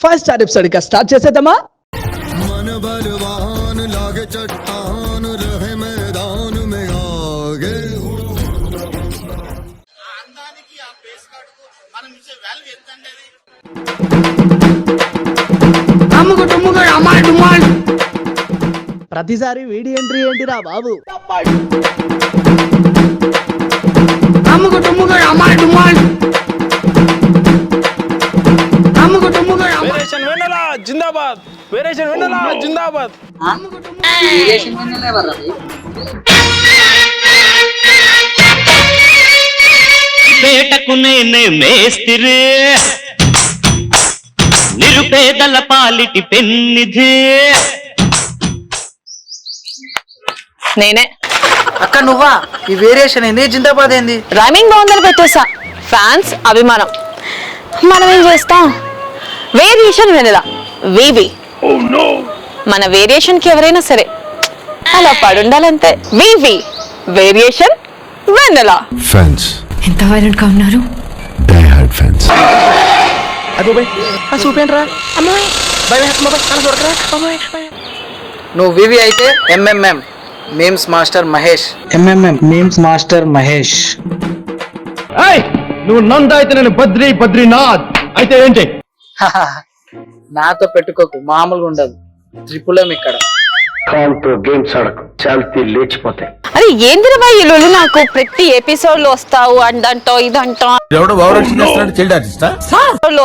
5 star episode ఇక start చేసేద్దామా? मन बलवान लागे चट्टान रहे मैदान में आगे అందానికి ఆ ఫేస్ కార్డుకు మనం ఇచ్చే వాల్యూ ఎంత అండి? అమ్ముకు టుమ్ముకు అమ్మాయి డుమ్మాయి ప్రతిసారి వీడి ఎంట్రీ ఏంటిరా బాబు? అమ్ముకు టుమ్ముకు అమ్మాయి డుమ్మాయి అమ్ముకు టుమ్ముకు వేరియేషన్ వెన్నెల జిందాబాద్, వేరియేషన్ వెన్నెల జిందాబాద్. వేరియేషన్ వెన్నెల ఎవర్రది? పేటకు నేనే మేస్తిరి, నిరుపేదల పాలిటి పెన్నిధి. నేనే అక్క నువ్వా? ఈ వేరియేషన్ ఏంది? జిందాబాద్ ఏంది? రైమింగ్ బాగుందని పెట్టేసా. ఫ్యాన్స్ అభిమానం. మనం ఏం చేస్తాం? వేరియేషన్ వెనెల వీవి. మన వేరియేషన్ కి ఎవరైనా సరే అలా పడుండాలంతే. వీవి వేరియేషన్ వెనెల. fans ఎంత వైలెంట్ గా ఉన్నారు. die hard fans చూపేంట్రా నువ్వు వివి అయితే MMM memes master Mahesh. MMM memes master Mahesh. నువ్వు నంద అయితే నేను బద్రీనాథ్ అయితే ఏంటి? నాతో పెట్టుకోకు, మామూలుగా ఉండదు. త్రిపులం ఇక్కడ. అది ఏందిరా బాయ్ ఈ లొల్లి? నాకు ప్రతి ఎపిసోడ్ లో వస్తావు అండంటో ఇదంటో,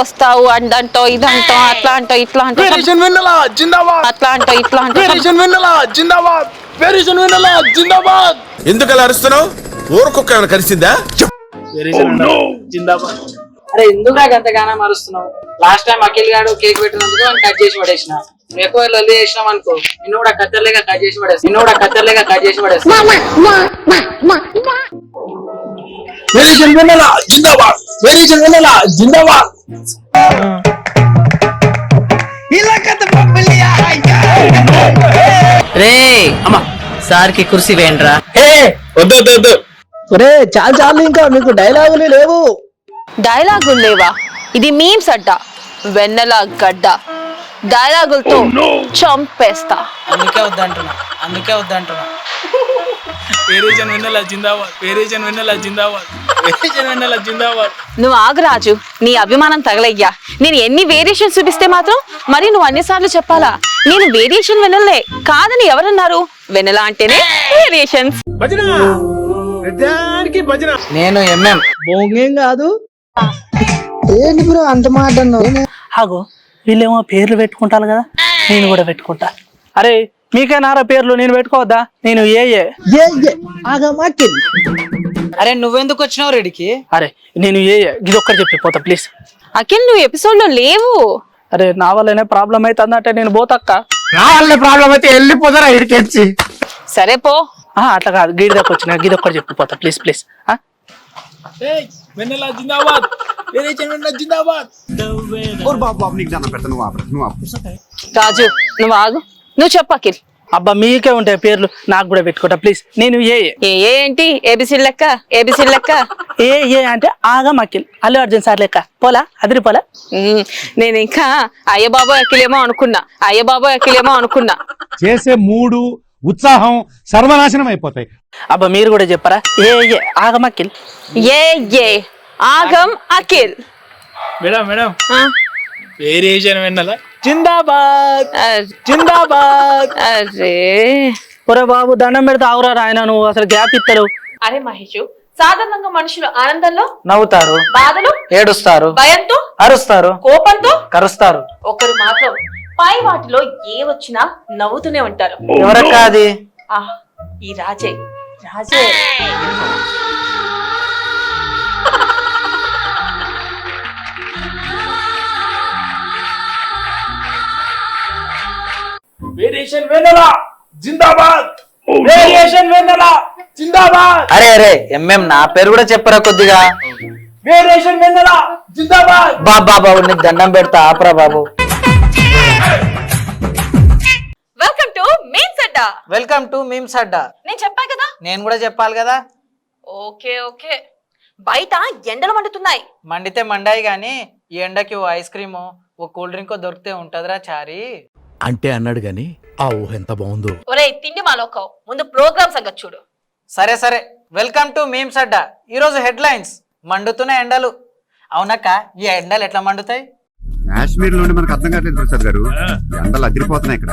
వస్తావు అండంటో ఇదంటో, అట్లా అంటో ఇట్లా అంటో, వేరియేషన్ వెన్నెల జిందాబాద్, అట్లా అంటో ఇట్లా అంటో. వేరియేషన్ వెన్నెల జిందాబాద్, వేరియేషన్ వెన్నెల జిందాబాద్. ఎందుకు అలా అరుస్తున్నావు? ఊరుకొక్క ఏమైనా కలిసిందా? వేరియేషన్ వెన్నెల జిందాబాద్. అరే ఎందుకు నాకు అంతగానో మరుస్తున్నావు? లాస్ట్ టైం అఖిల్ గాడు కేక్ పెట్టినందుకు అని కట్ చేసి పడేసిన. నువ్వు ఎక్కువ లొల్లి చేసినావు అనుకో, నిన్ను కూడా కత్తెరలేక కట్ చేసి పడేస్తా. వేరియేషన్ వెన్నెల జిందాబాద్, వేరియేషన్ వెన్నెల జిందాబాద్. రే అమ్మా సార్ కి కుర్సీ వేయండిరా. వద్దు ఒరే చాలు ఇంకా మీకు డైలాగులు లేవు. డైలాగులు లేవా? ఇది మీమ్స్ అడ్డ, వెన్నెల గడ్డ. డైలాగులతో చంపేస్తా. అందుకే వద్దంటున్నా. వేరియేషన్ వెన్నెల జిందాబాద్, వేరియేషన్ వెన్నెల జిందాబాద్, వేరియేషన్ వెన్నెల జిందాబాద్. నువ్వు ఆగరాజు, నీ అభిమానం తగలయ్యా. నేను ఎన్ని వేరియేషన్ చూపిస్తే మాత్రం మరి నువ్వు అన్నిసార్లు చెప్పాలా? నేను వేరియేషన్ వెన్నెలే కాదని ఎవరన్నారు? వెన్నెల అంటేనే వేరియేషన్స్. నేను ఎంఎం బోంగేం కాదు. ఏంటి బ్రో అంత మాట అన్నావు? ఆగో వీళ్ళేమో పేర్లు పెట్టుకుంటారు కదా, నేను కూడా పెట్టుకుంటా. అరే మీకేనారా పేర్లు? నేను పెట్టుకోవద్దా? నేను ఏ ఆగమాకి. అరే నువ్వెందుకు వచ్చినావు రెడీకి? అరే నేను ఇది ఒక్కటి చెప్పిపోతా ప్లీజ్. అఖిల్ నువ్వు ఎపిసోడ్ లో లేవు. అరే నా వల్లనే ప్రాబ్లం అవుతుందంటే నేను పోతక్క. నా వల్ల ప్రాబ్లం అయితే వెళ్ళిపోతారా ఇడికెచ్చి? సరే పో. అట్లా కాదు, గీడి దాకా వచ్చిన గిది ఒక్కటి చెప్పిపోతా ప్లీజ్. వెన్నెల జిందాబాద్, వేరియేషన్ వెన్నెల జిందాబాద్. రాజు నువ్వు ఆగు, నువ్వు చెప్పు అఖిల్. అబ్బా మీకే ఉంటాయి పేర్లు, నాకు కూడా పెట్టుకుంటా ప్లీజ్. నేను ఏ ఏంటి ఏబిసి లెక్క? ఏ అంటే ఆగం అఖిల్, అల్లు అర్జున్ సార్ లెక్క. పోలా అదిరి పోలా. నేను ఇంకా అయ్యబాబు అఖిలేమో అనుకున్నా. చేసే మూడు ఉత్సాహం సర్వనాశనం అయిపోతాయి. అబ్బా మీరు కూడా చెప్పరా? ఆగం అఖిల్. ఆగం అఖిల్. మేడం వేరియేషన్ వెన్నెల జిందాబాద్, జిందాబాద్. అరే ఒరే బాబు దండం పెడితే ఆవురా ఆయన, నువ్వు అసలు గ్యాప్ ఇస్తారు. అరే మహేష్, సాధారణంగా మనుషులు ఆనందంలో నవ్వుతారు, బాధలు ఏడుస్తారు, భయంతో అరుస్తారు, కోపంతో కరుస్తారు. ఒకరు మాత్రం పై వాటిలో ఏ వచ్చినా నవ్వుతూనే ఉంటారు. ఎవరక్కాది? ఈ రాజే. వేరియేషన్ వెన్నెల జిందాబాద్, వేరియేషన్ వెన్నెల జిందాబాద్. అరే ఎంఎం నా పేరు కూడా చెప్పరా కొద్దిగా. వేరియేషన్ వెన్నెల జిందాబాద్. బాబు నీకు దండం పెడతా ఆపరా బాబు. వెల్కమ్ టు మీమ్స్ అడ్డా. నేను చెప్పా కదా. నేను కూడా చెప్పాలి కదా. ఓకే బయట ఎండలు మండుతున్నాయి. మండితే మండాయి గాని ఈ ఎండకి ఓ ఐస్ క్రీము ఓ కూల్ డ్రింక్ దొరికితే ఉంటదిరా చారి. అంటే అన్నాడు గాని ఆ ఊహ ఎంత బాగుందో. ఒరే తిండి మాలోకం ముందు ప్రోగ్రామ్ సంగతి చూడు. సరే సరే, వెల్కమ్ టు మీమ్స్ అడ్డా. ఈరోజు హెడ్లైన్స్: మండుతున్న ఎండలు. అవునక్క, ఈ ఎండలు ఎట్లా మండుతాయి? కాశ్మీర్ లోని మనకు అర్థం కావట్లేదు ప్రసాద్ గారు, ఎండలు అదిరిపోతున్నాయి ఇక్కడ.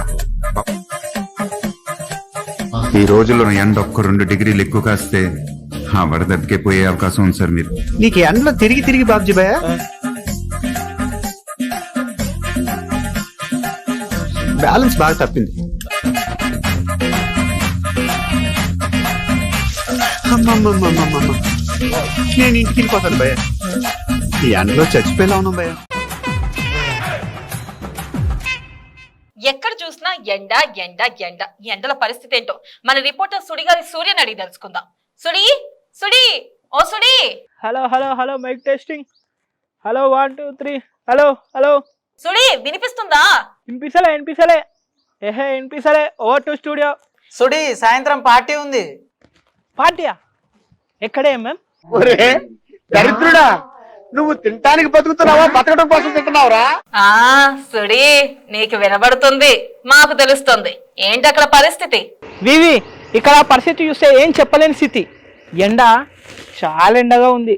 ఈ రోజుల్లో ఎండ ఒక్క 2 డిగ్రీలు ఎక్కువ కాస్తే ఆ వరదకే పోయే అవకాశం ఉంది సార్. మీరు నీకు ఎండలో తిరిగి తిరిగి బాబ్జీ భయ బ్యాలెన్స్ బాగా తప్పింది. నేను ఇంటికి వెళ్ళిపోతాను భయ. ఈ ఎండలో చచ్చిపోయేలా ఉన్నాం భయ. ఎక్కడ చూసినా ఎండ ఎండ ఎండ. ఈ ఎండల పరిస్థితి ఏంటో మన రిపోర్టర్ సుడి గారి సూర్యని అడిగి తెలుసుకుందాం. సుడి సుడి ఓ సుడి. Hello hello hello mic testing. Hello 1 2 3. Hello hello సుడి వినిపిస్తుందా? వినిపిసలే ఏహే వినిపిసలే. Over to studio. సుడి, సాయంత్రం పార్టీ ఉంది. పార్టీయా? ఎక్కడే మ్యామ్? ఒరే దరిద్రుడా, నువ్వు తినటానికి బతుకుతున్నావా బతకడం కోసం తింటున్నావురా? ఆ సుడి నీకు వినబడుతుంది, మాకు తెలుస్తుంది. ఏంటి అక్కడ పరిస్థితి? వివి, ఇక్కడ పరిస్థితి చూస్తే ఏం చెప్పలేని స్థితి. ఎండ చాలా ఎండగా ఉంది.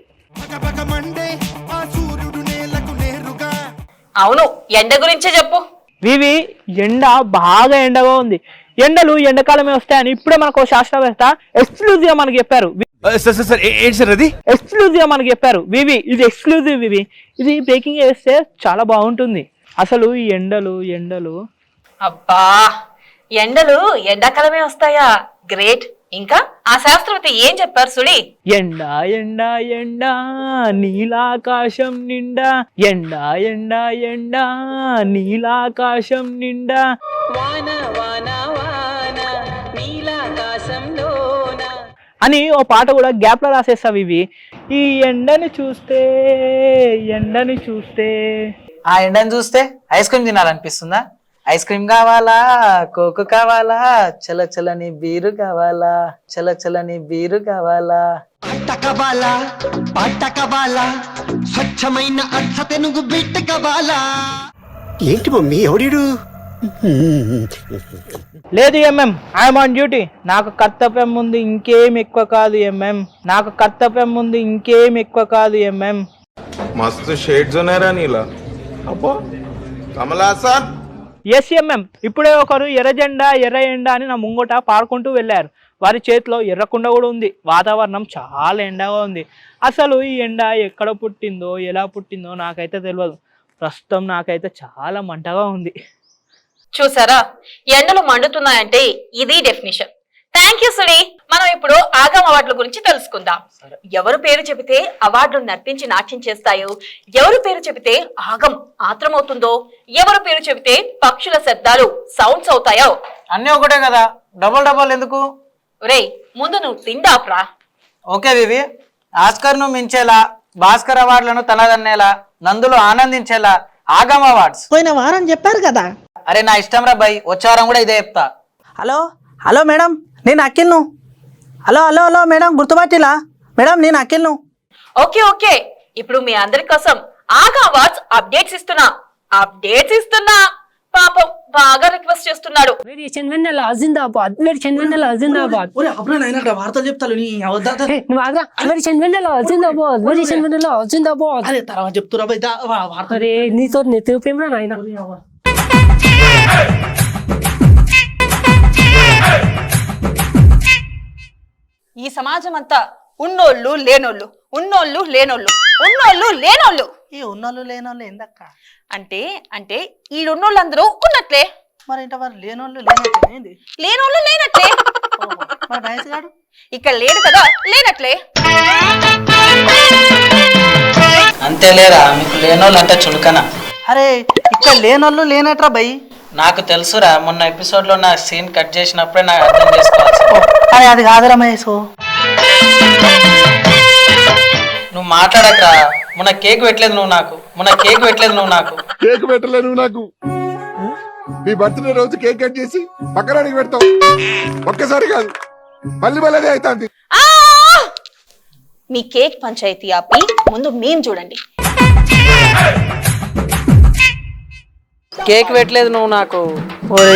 అవును, ఎండ గురించే చెప్పు. వివి, ఎండ బాగా ఎండగా ఉంది. ఎండలు ఎండాకాలమే వస్తాయని ఇప్పుడే మనకు శాస్త్రవేత్త ఎక్స్క్లూజివ్ గా మనకి చెప్పారు. ఎక్స్క్లూజివ్ గా మనకి చెప్పారు. వివి, ఇది ఎక్స్క్లూజివ్. వివి, ఇది బ్రేకింగ్ చేస్తే చాలా బాగుంటుంది. అసలు ఈ ఎండలు అబ్బా, ఎండలు ఎండాకాలమే వస్తాయా? గ్రేట్. ఇంకా ఆ శాస్త్రవేత్త ఏం చెప్పారు సుడి? ఎండ ఎండ ఎండ నీలాకాశం నిండా, ఎండ ఎండ ఎండ నీలాకాశం నిండా, వాన వాన వాన నీలాకాశంలోన అని ఓ పాట కూడా గ్యాప్ లో రాసేస్తావు. ఇవి ఈ ఎండని చూస్తే ఆ ఎండని చూస్తే ఐస్ క్రీమ్ తినాలనిపిస్తుందా? ఐస్ క్రీమ్ కావాలా, కోకు కావాలా, చల చలని బీరు కావాలా, చల చలని బీరు కావాలా? స్వచ్ఛమైన అర్థ తెనుగు బిట్ట కావాలా? ఏంటి మమ్మీ ఎవడీడు? లేదు ఎంఎం, ఐఎమ్ ఆన్ డ్యూటీ. నాకు కర్తవ్యం ముందు ఇంకేం ఎక్కువ కాదు ఎంఎం. నాకు కర్తవ్యం ముందు ఇంకేం ఎక్కువ కాదు ఎంఎం. మస్తు షేడ్స్ ఉన్నాయరా నీలా. అబ్బో కమలాసన్. ఎస్ ఎంఎం, ఇప్పుడే ఒకరు ఎర్ర జెండా ఎర్ర ఎండ అని నా ముంగట పాడుకుంటూ వెళ్ళారు. వారి చేతిలో ఎర్రకుండ కూడా ఉంది. వాతావరణం చాలా ఎండగా ఉంది. అసలు ఈ ఎండ ఎక్కడ పుట్టిందో ఎలా పుట్టిందో నాకైతే తెలియదు. ప్రస్తుతం నాకైతే చాలా మంటగా ఉంది. చూసారా, ఎండలు మండుతున్నాయంటే ఇది డెఫినేషన్. థ్యాంక్ యూ సుడి. మనం ఇప్పుడు ఆగం అవార్డుల గురించి తెలుసుకుందాం. ఎవరు పేరు చెబితే అవార్డులు నర్తించి నాట్యం చేస్తాయో, ఎవరు పేరు చెబితే ఆగం ఆత్రమవుతుందో, ఎవరు పేరు చెబితే పక్షుల శబ్దాలు సౌండ్స్ అవుతాయో. అన్నీ ఒకటే కదా, డబల్ డబల్ ఎందుకు? రే ముందు నువ్వు తిండాప్రా. ఓకే వివి, ఆస్కర్ ను మించేలా, భాస్కర్ అవార్డులను తనదన్నేలా, నందులు ఆనందించేలా ఆగం అవార్డ్స్. పోయిన వారం చెప్పారు కదా. అరే నా ఇష్టం రా బై, వచ్చే వారం కూడా ఇదే చెప్తా. హలో హలో మేడం, నేను అఖిల్ను. హలో హలో హలో మేడం, గుర్తుపట్టిలా మేడం? నేను అఖిల్ను. ఓకే ఓకే, ఇప్పుడు మీ అందరి కోసం ఆగం అవార్డ్స్ అప్డేట్స్ ఇస్తున్నా. పాపం బాగా రిక్వెస్ట్ చేస్తున్నాడు. వార్తలు చెప్తాను తర్వాత చెప్తురా. నీతో నెత్తిపోయినా నాయన. ఈ సమాజం అంతా ఉన్నోళ్ళు లేనోళ్ళు, ఉన్నోళ్ళు లేనోళ్ళు, ఉన్నోళ్ళు లేనోళ్ళు. ఈ ఉన్నోళ్ళు లేనోళ్ళు ఏందక్క? అంటే ఈ ఉన్నోళ్ళందరూ ఉన్నట్లే. మరి ఇంట వారు లేనోళ్ళు లేనట్లే. లేనోళ్ళు లేనట్లే. మరి మహేష్ గారు ఇక్కడ లేడు కదా, లేనట్లే. అంతే లేరా, మీకు లేనోళ్ళు అంటే చులకన. అరే ఇక్కడ లేనోళ్ళు లేనట్రా బై. నాకు తెలుసురా, మొన్న ఎపిసోడ్ లో నా సీన్ కట్ చేసినప్పుడే నాకు అర్థం చేసుకోవచ్చు. అరే అది కాదురా మహేష్. నువ్వు మాట్లాడకరా. మొన్న కేక్ పెట్టలేదు నువ్వు నాకు. కేక్ పెట్టలే నువ్వు నాకు. నీ బర్త్డే రోజు కేక్ కట్ చేసి పక్కన అడిగి పెడతావు. ఒక్కసారి కాదు, మళ్ళీ మళ్ళీ అవుతుంది. మీ కేక్ పంచాయతీ ఆపి ముందు మేం చూడండి. కేక్ పెట్టలేదు నువ్వు నాకు.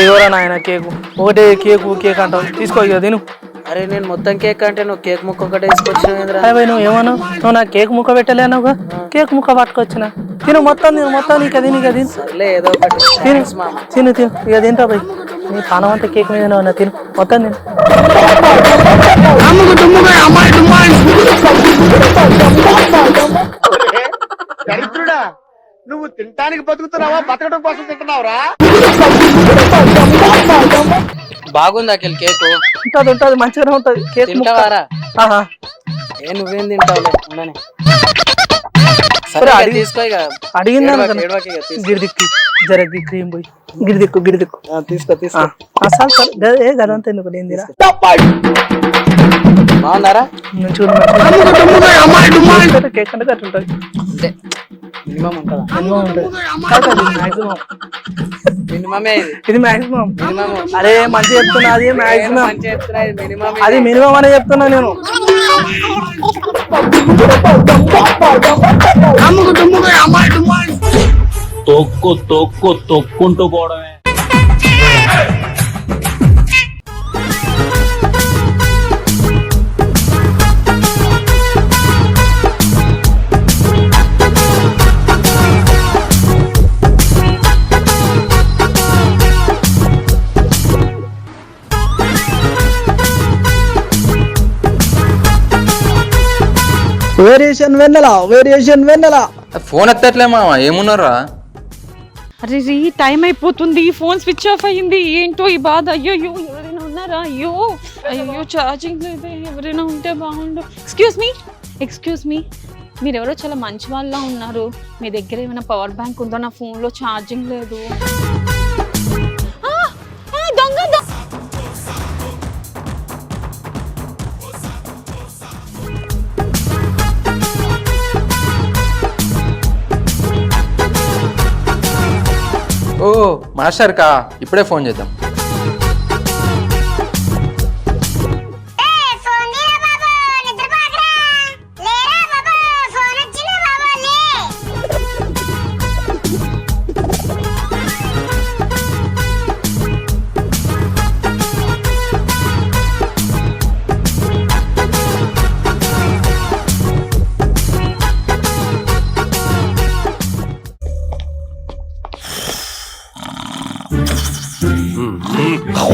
ఎవరా నాయన కేకు ఒకటే కేక్ అంటావు తీసుకో ఇక తిను. అరే నేను మొత్తం కేక్ అంటే నువ్వు కేక్ ముక్క ఒకటే తీసుకొచ్చినా. అరే నువ్వు ఏమన్నావు? నువ్వు నాకు కేక్ ముక్క పెట్టలేనుగా, కేక్ ముక్క పట్టుకొచ్చిన. తిను మొత్తం నీకు అది సర్లే ఏదో ఒకటి. తిను ఇక తింటా పోయి. నీ పానం అంతా కేక్ మీద ఉన్నా, తిను మొత్తం తిను. దరిద్రుడా నువ్వు తినటానికి బతుకుతున్నావా బతకడం కోసం తింటున్నావురా? బాగుంది అఖిల్ కేక్. ఉంటది మంచిగానే ఉంటది కేక్. తింటావారా? నువ్వేం తింటావులే ఉండని. తీసుకో ఇక. అడిగిందా గిరిదిక్కు జరగి క్రీమ్ పోయి గిరిదిక్కు తీసుకో గదంతా ఎందుకు లేనిదిరా. బాగుందారా? కేక్ అంటే అట్లా ఉంటది. మినిమం ఉంటుందా? మినిమమే ఇది మాక్సిమం. అరే మంచి చెప్తున్నా, అది మాక్సిమం. అది మినిమం అనే చెప్తున్నా నేను. తొక్కుంటూ పోవడమే. వేరియేషన్ వెన్నెల ఫోన్ ఎత్తట్లే మామ, ఏమున్నారా? అరే టైం అయిపోతుంది, ఫోన్ స్విచ్ ఆఫ్ అయ్యింది. ఏంటో ఈ బాధ. అయ్యో ఎవరైనా ఉన్నారా? అయ్యో ఛార్జింగ్ లేదు. ఎవరైనా ఉంటే బాగుండు. ఎక్స్క్యూజ్ మీ మీరు ఎవరో చాలా మంచి వాళ్ళ ఉన్నారు. మీ దగ్గర ఏమైనా పవర్ బ్యాంక్ ఉందో? నా ఫోన్లో ఛార్జింగ్ లేదు. దొంగ. ఓ మాస్టర్ కా, ఇప్పుడే ఫోన్ చేద్దాం.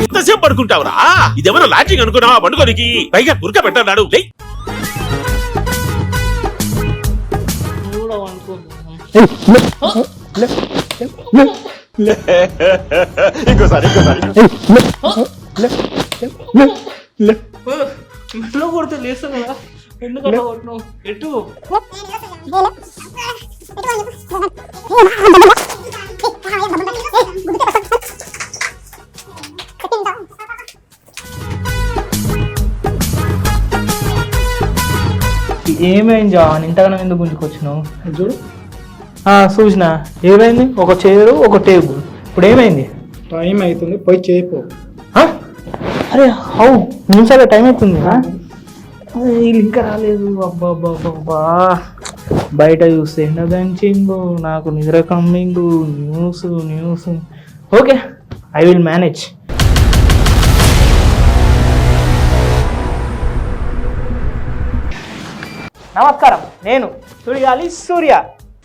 ఎంతసేపు పడుకుంటావురా? ఇదేమన్నా లాడ్జింగ్ అనుకున్నావా పండుగనికి? పైగా గురక పెట్టన్నాడు. ఇంకోసారి కొడితే లేసు కదా, ఎందుకంటే కొట్టినావు? ఎటు ఏమైంది జాన్? ఇంతగానో ఎందుకు గుంజుకొచ్చినావు? చూడు చూసిన ఏమైంది? ఒక చైరు ఒక టేబుల్. ఇప్పుడు ఏమైంది? టైం అవుతుంది, పోయి చేయపో. అరే హౌ నిమిషాలు టైం అవుతుంది. వీళ్ళు ఇంకా రాలేదు. అబ్బా బయట చూస్తే ఎండ దంచింగు, నాకు నిద్ర కమ్మింగు, news. Okay, I will manage. నమస్కారం, నేను సుడిగాలి సూర్య.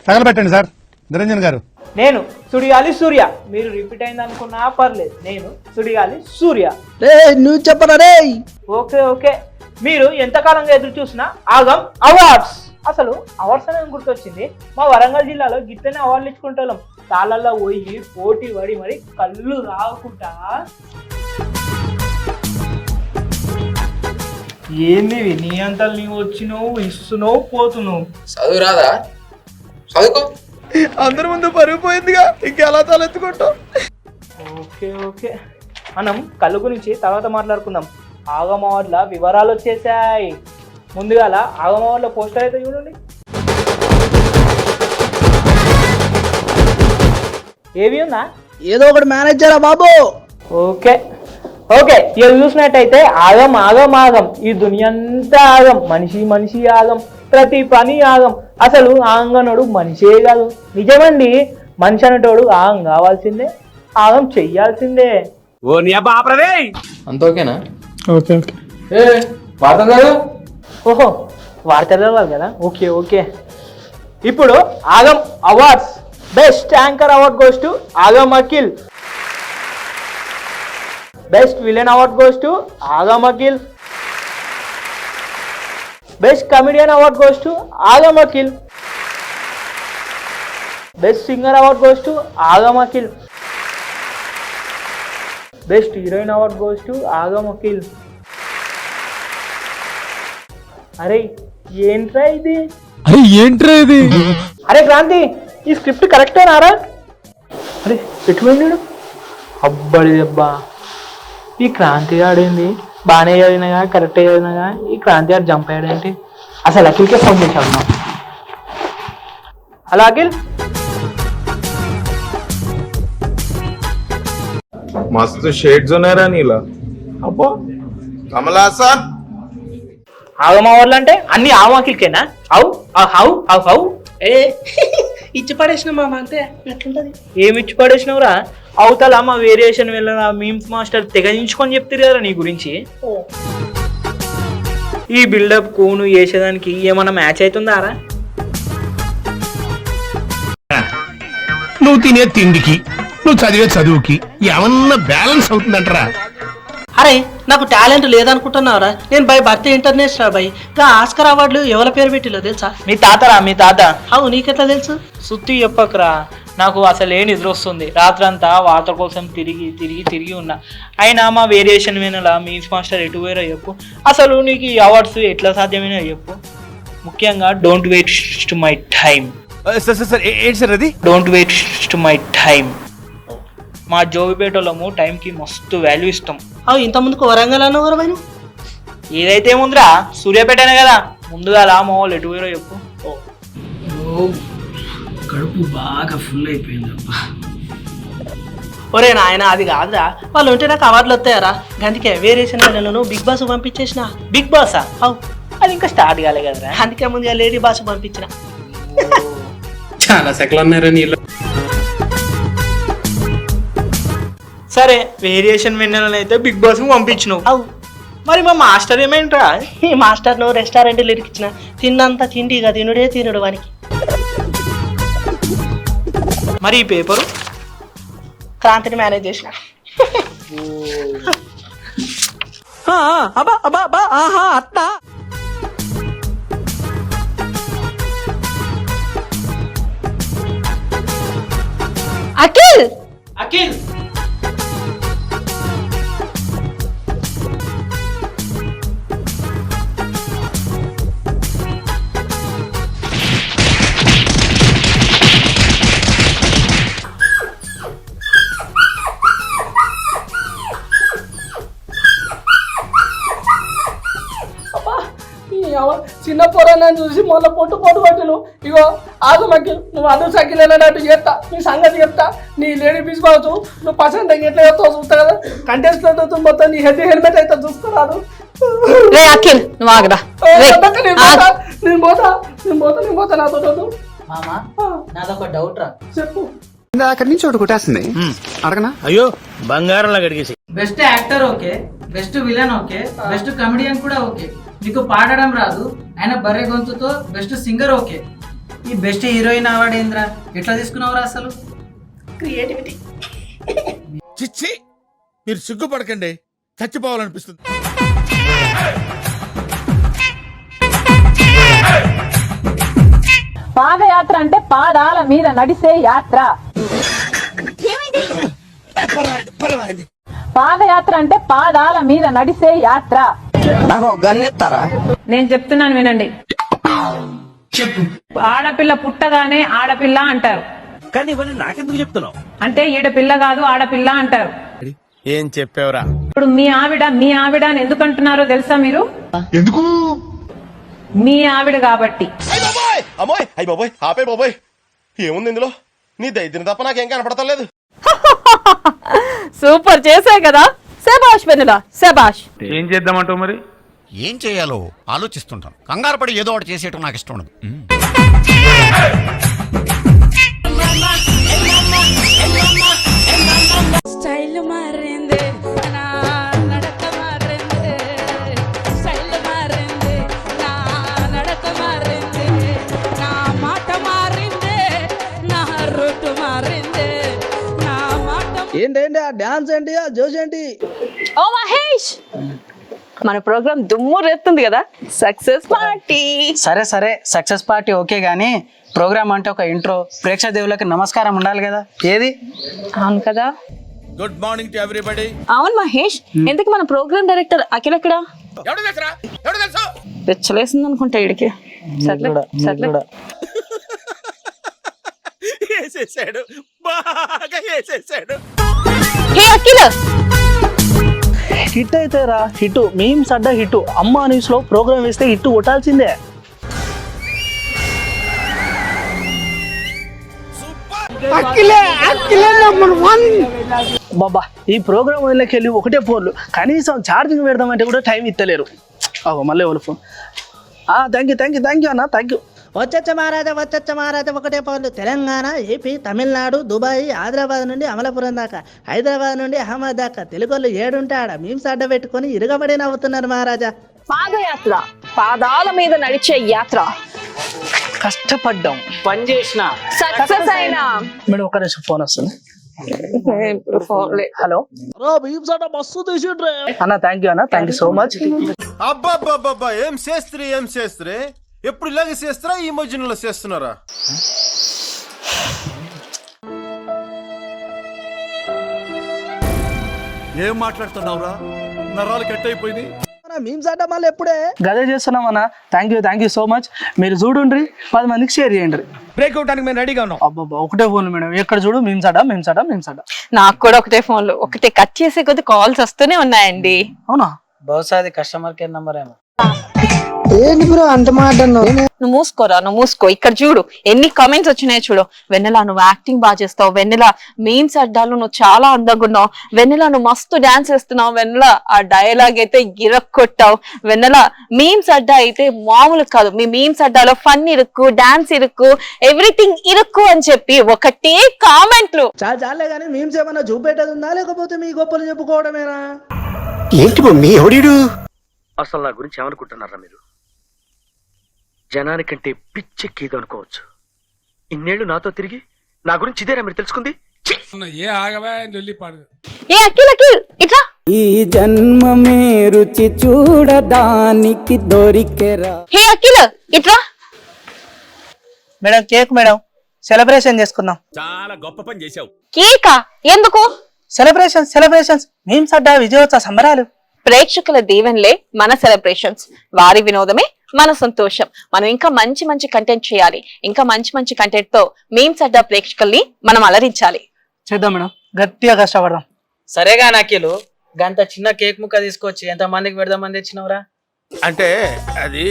తగలబెట్టండి సార్ నిరంజన్ గారు. నేను సుడిగాలి సూర్య. మీరు రిపీట్ అయింది అనుకున్నా పర్లేదు. నేను సుడిగాలి సూర్య. నువ్వు చెప్పరా రే? ఓకే. మీరు ఎంతకాలంగా ఎదురు చూసినా ఆగం అవార్డ్స్. అసలు అవార్డ్స్ అనేది గుర్తొచ్చింది. మా వరంగల్ జిల్లాలో గిట్టనే అవార్డులు ఇచ్చుకుంటాం. తాళల్లో పోయి పోటీ పడి మరి కళ్ళు రాకుండా. ఏంది నీ అంతలు నీవు వచ్చినావు, ఇస్తున్నావు, పోతున్నావు. చదువు రాదా? చదువుకో. అందరి ముందు పరుగుపోయిందిగా, ఇంకెలా తలెత్తుకుంటావు? ఓకే. మనం కళ్ళు గురించి తర్వాత మాట్లాడుకుందాం. ఆగం అవార్డుల వివరాలు వచ్చేసాయి. ముందుగా ఆగం అవార్డుల పోస్టర్ అయితే చూడండి. ఏవి ఉందా? ఏదో ఒకటి మేనేజ్ చేయరా బాబు. ఓకే ఇక చూసినట్టయితే ఆగం. ఈ దునియా అంతా ఆగం. మనిషి ఆగం. ప్రతి పని ఆగం. అసలు ఆంగనుడు మనిషే కాదు. నిజమండి, మనిషి అనేటోడు ఆగం కావాల్సిందే, ఆగం చెయ్యాల్సిందే. ఓ నీ అబ్బా ఆపరదే. అంత ఓకేనా? Okay okay. ఏ వార్త కాదు. ఓహో వార్త చదవాలి కదా. Okay okay. ఇప్పుడు Aagam awards. Best anchor award goes to Aagam Akhil. Best villain award goes to Aagam Akhil. Best comedian award goes to Aagam Akhil. Best singer award goes to Aagam Akhil. Best heroine award goes to Aagam Akhil. అరే ఏంట్రా ఇది? అరే క్రాంతి, ఈ స్క్రిప్ట్ కరెక్టేనారా? అరే ఎటువంటి అబ్బడి దెబ్బా, ఈ క్రాంతి ఆడేంది? బాగానే చదివినగా, కరెక్టే చదివినగా, ఈ క్రాంతి ఆడు జంప్ అయ్యాడేంటి? అసలు అఖిల్కే ఫోన్ చేశాడు నా. హలో అఖిల్. मस्त शेड्स ఉన్నాయి రా నీలా. అబ్బా కమల్ హాసన్. ఆగమ అవార్డులు అంటే అన్ని ఆగమ అఖిల్కేనా? హౌ హౌ హౌ హౌ ఏ ఇచ్చి పడేసిన మామ అంతే. ఎట్లుంటది? ఏమి ఇచ్చి పడేసినవురా? అవతల మా వేరియేషన్ వెళ్ళిన మీమ్స్ మాస్టర్ తెగదించుకొని చెప్తారు కదా నీ గురించి. ఈ బిల్డప్ కు నువ్వు చేసేదానికి ఏమన్నా మ్యాచ్ అవుతుందారా? నువ్వు తినే తిండికి, నువ్వు చదివే చదువుకి ఏమన్నా బ్యాలెన్స్ అవుతుందంటరా? అరే నాకు టాలెంట్ లేదనుకుంటున్నావురా? నేను బై బర్త్ ఇంటర్నేషనల్ బై గా ఆస్కర్ అవార్డులు ఎవరి పేరు పెట్టిలో తెలుసా? మీ తాతరా? మీ తాత? అవు నీకెట్లా తెలుసు? సుత్తి చెప్పకరా, నాకు అసలు ఏ నిద్ర వస్తుంది. రాత్రంతా వార్త కోసం తిరిగి తిరిగి తిరిగి ఉన్నా. అయినా మా వేరియేషన్ వినలా మీమ్స్ మాస్టర్ ఎటు వేరో చెప్పు. అసలు నీకు ఈ అవార్డ్స్ ఎట్లా సాధ్యమైనా చెప్పు. ముఖ్యంగా డోంట్ వేస్ట్ మై టైం. ఏంటి సార్ అది? Don't waste my time. మా జోగిపేటలోము టైంకి మస్తు వాల్యూ ఇస్తాం. అవు ఇంత ముందుకు వరంగల్ అన్న వరమైన ఏదైతే ముందురా సూర్యాపేటనే కదా. ముందుగా మా వాళ్ళు ఎటు వేరో చెప్పు. కడుపు బాగా ఫుల్ అయిపోయిందబ్బా. ఒరే నాయన అది కాదురా, వాళ్ళు ఉంటే నాకు అవార్డులు వస్తాయారా? అందుకే వేరియేషన్ నేను బిగ్ బాస్ పంపించేసిన. బిగ్ బాసా? అవు అది ఇంకా స్టార్ట్ కాలే కదరా. అందుకే ముందుగా లేడీ బాస్ పంపించిన. చాలా సెకలు అన్నారా నీళ్ళు. సరే వేరియేషన్ విన్నర్లనైతే బిగ్ బాస్ పంపించినావు. అవు మరి మా మాస్టర్ ఏమైంట్రా? ఈ మాస్టర్ను రెస్టారెంట్లు ఇరికిచ్చిన. తిన్నంత తిండిగా తినుడే తినుడు వానికి. మరి ఈ పేపరు క్రాంతిని మేనేజ్ చేసిన. అఖిల్ అఖిల్ చిన్న పొరని చూసి మొన్న పొట్టు పట్టిను. ఇగో ఆగమకి నువ్వు అను సకిల్ అన్నట్టు చెప్తా, నీ సంగతి చెప్తా. నీ లేడీ పీస్ కావచ్చు, నువ్వు పర్సెంట్ ఎట్లా చెప్తావు చూస్తా కదా. కంటెస్ట్ మొత్తం నీ హెల్మెట్ అయితే చూసుకున్నాను. అఖిల్ నువ్వు ఆగరా. నేను పోతా నాతో. మామా నాదొక డౌట్ రా. చెప్పు. అక్కడి నుంచి ఒకటి కొట్టేస్తుంది అడగనా? అయ్యో బంగారంలా గడిగేసి. Best actor okay, best villain okay, best comedian కూడా ఓకే. నీకు పాడడం రాదు, ఆయన బర్రె గొంతుతో బెస్ట్ సింగర్ ఓకే. ఈ బెస్ట్ హీరోయిన్ అవార్డు ఏంద్రా? ఎట్లా తీసుకున్నావురా అసలు? క్రియేటివిటీ. చిచ్చి మీరు సిగ్గుపడకండి, చచ్చిపోవాలనిపిస్తుంది. పాదయాత్ర అంటే పాదాల మీద నడిసే యాత్ర. పాదయాత్ర అంటే పాదాల మీద నడిసే యాత్ర. నేను చెప్తున్నాను వినండి. ఆడపిల్ల పుట్టగానే ఆడపిల్ల అంటారు, కానీ ఇవన్నీ నాకెందుకు చెప్తున్నావు? అంటే ఈడపిల్ల కాదు ఆడపిల్ల అంటారు. ఏం చెప్పావురా? ఇప్పుడు మీ ఆవిడ అని ఎందుకు అంటున్నారో తెలుసా మీరు? ఎందుకు? మీ ఆవిడ కాబట్టి. అమ్మోయ్ అయ్యి బాబోయ్ ఆపే బాబోయ్, ఏముంది ఇందులో? నీ దైద్యం తప్ప నాకేం కనపడతలేదు. సూపర్ చేశాయి కదా. శబాష్ వెనులా శబాష్. ఏం చేద్దామంటావు మరి? ఏం చేయాలో ఆలోచిస్తుంటాను. కంగారు పడి ఏదో ఒకటి చేసేయటం నాకు ఇష్టం ఉండదు. డాన్స్ ఏంటి ఆ జోష్ ఏంటి? ఓ మహేష్, మన ప్రోగ్రామ్ దుమ్ము రేస్తుంది కదా, సక్సెస్ పార్టీ. సరే సరే సక్సెస్ పార్టీ ఓకే గానీ ప్రోగ్రామ్ అంటే ఒక ఇంట్రో, ప్రేక్షక దేవులకి నమస్కారం ఉండాలి కదా, ఏది? అవును కదా. Good morning to everybody. అవును మహేష్, ఎందుకు మన ప్రోగ్రామ్ డైరెక్టర్ అఖిల్ ఎక్కడ? పిచ్చలేసింది అనుకుంటా ఇడికి. వేసేసాడు, బాగా వేసేసాడు. హే అఖిల్, హిట్ అయితే రా హిట్, మీమ్స్ అడ్డా హిట్. అమ్మ న్యూస్ లో ప్రోగ్రామ్ వేస్తే హిట్ కొట్టాల్సిందే. బాబా ఈ ప్రోగ్రామ్ వాళ్ళకి వెళ్ళి ఒకటే ఫోన్లు, కనీసం ఛార్జింగ్ పెడదామంటే కూడా టైం ఇస్తలేరు. మళ్ళీ వాళ్ళ ఫోన్. థ్యాంక్ యూ అన్న, థ్యాంక్ యూ. వచ్చచ్చ మహారాజా ఒకటే పౌర్లు. తెలంగాణ, ఏపీ, తమిళనాడు, దుబాయ్, ఆదిలాబాద్ నుండి అమలాపురం దాకా, హైదరాబాద్ నుండి అహ్మద్ దాకా తెలుగుళ్ళు ఏడుంటే ఆడ మీమ్స్ అడ్డ పెట్టుకుని ఇరగబడి నవ్వుతున్నారు మహారాజా. పాదయాత్ర, పాదాల మీద నడిచే యాత్ర. కష్టపడ్డాం, పని చేసిన, సక్సెస్ అయినా. మేడం ఒక నిమిషం ఫోన్ వస్తుంది. హలో మీమ్స్ అడ్డ మస్తు తీసిండ్రే అన్న. థ్యాంక్ యూ అన్న, థ్యాంక్ యూ సో మచ్. అబ్బా ఏం చేస్త్రీ ఎప్పుడు ఇలాగే చేస్తారా, ఈ మధ్యలో చేస్తున్నారా? ఏం మాట్లాడుతున్నావురా, నరాలు కట్ అయిపోయింది. మీమ్స్ అడ్డ మళ్ళీ ఎప్పుడే గదే చేస్తున్నాం అన్న. Thank you so much. మీరు చూడండి, 10 మందికి షేర్ చేయండి. బ్రేక్ అవడానికి మేము రెడీగా ఉన్నాం. అబ్బా ఒకటే ఫోన్ మేడం, ఎక్కడ చూడు మీమ్స్ అడ్డ. నాకు కూడా ఒకటే ఫోన్లు, ఒకటే కట్ చేసే కొద్ది కాల్స్ వస్తూనే ఉన్నాయండి. అవునా? బహుశా అది కస్టమర్ కేర్ నంబర్ ఏమో. ఏంటి బ్రో అంత మాట అన్నావు? నువ్వు మూసుకో. ఇక్కడ చూడు ఎన్ని కామెంట్స్ వచ్చినాయో చూడు. వెన్నెల నువ్వు యాక్టింగ్ బాగా చేస్తావు, వెన్నెల మీమ్స్ అడ్డాలు నువ్వు చాలా అందంగా ఉన్నావు, వెన్నెల నువ్వు మస్తు డాన్స్ చేస్తున్నావు, వెన్నెల ఆ డైలాగ్ అయితే గిరక్కొట్టావు, వెన్నెల మీమ్స్ అడ్డా అయితే మామూలు కాదు, మీ మీమ్స్ అడ్డాలో ఫన్ ఇరుక్కు, డాన్స్ ఇరుక్కు, ఎవ్రీథింగ్ ఇరుక్కు అని చెప్పి ఒకటే కామెంట్లు. చాలే కానీ మీమ్స్ ఏమన్నా చూపెట్టేది ఉందా, లేకపోతే మీ గొప్పలు చెప్పుకోవడమేనా? ఏంటి మమ్మీ ఎవడీడు? అసలు నా గురించి ఏమనుకుంటున్నారా మీరు? జనానికంటే పిచ్చెక్కిది అనుకోవచ్చు. ఇన్నేళ్లు నాతో తిరిగి నా గురించి ఇదేరా మీరు తెలుసుకుంది? ఏ అఖిల్ ఇట్లా. ఈ జన్మమే రుచి చూడడానికి దొరికెరా. హే అఖిల్ ఇట్లా. మేడం కేక్ మేడం, సెలబ్రేషన్ చేసుకుందాం. చాలా గొప్ప పని చేశావు. కేకా? ఎందుకు? సెలబ్రేషన్స్ మీమ్స్ అడ్డా విజయోత్సవ సంబరాలు. ప్రేక్షకుల దీవెనలే మన సెలబ్రేషన్స్, వారి వినోదమే మన సంతోషం. మనం ఇంకా మంచి కంటెంట్ చేయాలి, ఇంకా మంచి కంటెంట్ తో మీమ్స్ అడ్డా ప్రేక్షకుల్ని మనం అలరించాలి. చేద్దాం మేడం, గట్టిగా కష్టపడదాం. సరేగా నాకిలు గంట చిన్న కేక్ ముక్క తీసుకొచ్చి ఎంత మందికి పెడదామని తెచ్చినవరా? అంటే అది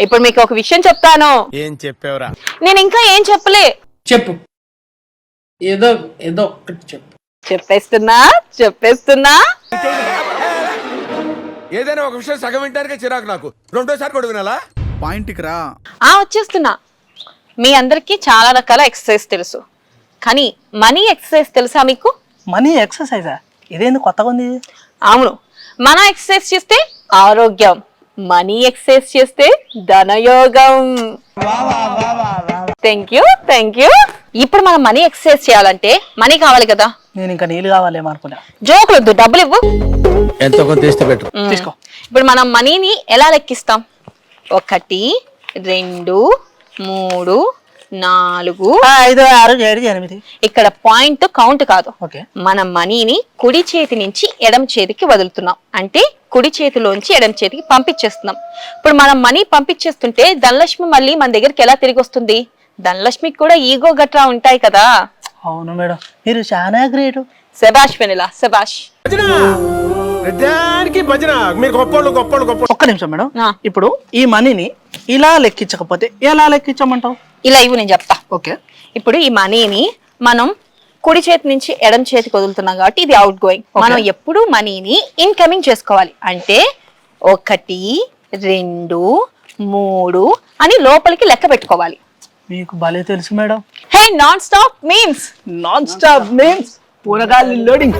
ఇప్పుడు మీకు ఒక విషయం చెప్తాను. ఏం చెప్పావురా? నేను ఇంకా ఏం చెప్పలే. చెప్పు, ఏదో ఒక్కటి చెప్పు. చెప్పేస్తున్నా. ఏదైనా ఒక విషయం సగం వింటానికే చిరాకు నాకు, రెండోసారి కూడా వినాలా? పాయింట్కి రా. వచ్చేస్తున్నా. మీ అందరికి చాలా రకాల ఎక్సర్సైజ్ తెలుసు, కానీ మనీ ఎక్సర్సైజ్ తెలుసా మీకు? మనీ ఎక్సర్సైజా? ఇదేంది కొత్తగా ఉంది? అవును, మన ఎక్సర్సైజ్ చేస్తే ఆరోగ్యం, మనీ ఎక్సర్సైజ్ చేస్తే ధనయోగం. Thank you. ఇప్పుడు మనం మనీ ఎక్సర్సైజ్ చేయాలంటే మనీ కావాలి కదా. నేను ఇంకా నీళ్ళు కావాలేమో అనుకున్నా. జోకులొద్దు, డబ్బులు ఇవ్వు. ఎంతో కొంత తీస్తే పెట్టు. తీసుకో. ఇప్పుడు మనం మనీని ఎలా లెక్కిస్తాం? 1 2 3 4 5 6 7 8. ఇక్కడ పాయింట్ కౌంట్ కాదు. ఓకే. మనం మనీని కుడి చేతి నుంచి ఎడమ చేతికి వదులుతున్నాం, అంటే కుడి చేతిలోంచి ఎడమ చేతికి పంపించేస్తున్నాం. ఇప్పుడు మనం మనీ పంపించేస్తుంటే ధనలక్ష్మి మళ్ళీ మన దగ్గరికి ఎలా తిరిగి వస్తుంది? ధనలక్ష్మికి కూడా ఈగో గట్రా ఉంటాయి కదా. అవును మేడం, మీరు చాలా గ్రేట్. శబాష్ వెనెల, శబాష్. మీరు గొప్పోళ్ళు. ఒక్క నిమిషం మేడం, ఇప్పుడు ఈ మనీని ఇలా లెక్కించకపోతే ఎలా లెక్కించమంటావు? ఇలా ఇవ్వు, నేను చెప్తా. ఓకే. ఇప్పుడు ఈ మనీని మనం కుడి చేతి నుంచి ఎడమ చేతికి వదులుతున్నాం కాబట్టి ఇది అవుట్ గోయింగ్. మనం ఎప్పుడు మనీని ఇన్కమింగ్ చేసుకోవాలి, అంటే 1 2 3 అని లోపలికి లెక్క పెట్టుకోవాలి. మీకు భలే తెలుసు మేడం. హే నాన్ స్టాప్ మీన్స్ పూనగాలి లోడింగ్.